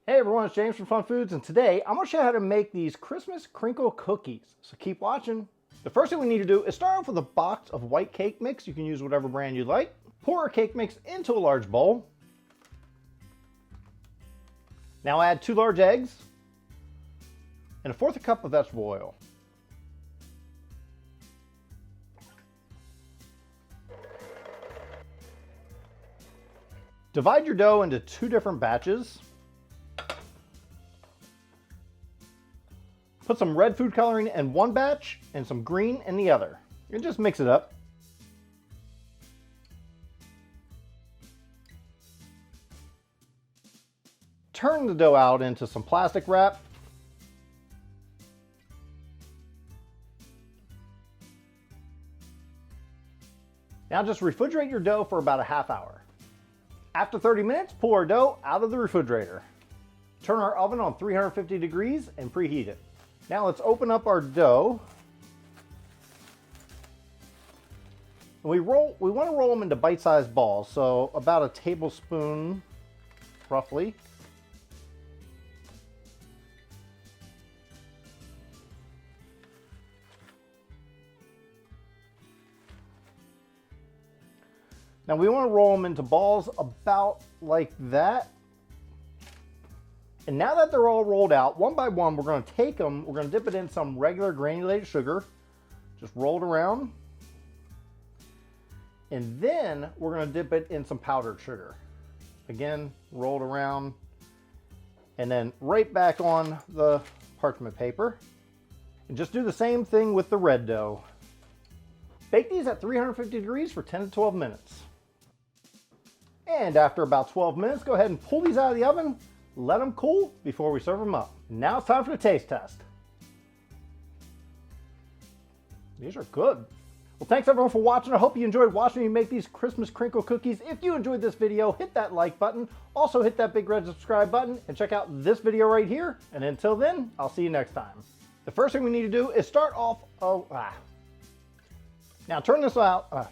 Hey everyone, it's James from FunFoods, and today I'm going to show you how to make these Christmas Crinkle cookies. So keep watching. The first thing we need to do is start off with a box of white cake mix. You can use whatever brand you like. Pour our cake mix into a large bowl. Now add 2 large eggs and 1/4 cup of vegetable oil. Divide your dough into 2 different batches. Put some red food coloring in one batch and some green in the other. And just mix it up. Turn the dough out into some plastic wrap. Now just refrigerate your dough for about a half hour. After 30 minutes, pull our dough out of the refrigerator. Turn our oven on 350 degrees and preheat it. Now let's open up our dough. And we want to roll them into bite-sized balls, so about a tablespoon roughly. Now we want to roll them into balls about like that. And now that they're all rolled out, one by one, we're going to take them, we're going to dip it in some regular granulated sugar, just roll it around. And then we're going to dip it in some powdered sugar. Again, roll it around. And then right back on the parchment paper. And just do the same thing with the red dough. Bake these at 350 degrees for 10 to 12 minutes. And after about 12 minutes, go ahead and pull these out of the oven. Let them cool before we serve them up. Now it's time for the taste test. These are good. Well, thanks everyone for watching. I hope you enjoyed watching me make these Christmas Crinkle cookies. If you enjoyed this video, hit that like button. Also hit that big red subscribe button and check out this video right here. And until then, I'll see you next time. The first thing we need to do is start off, now turn this out.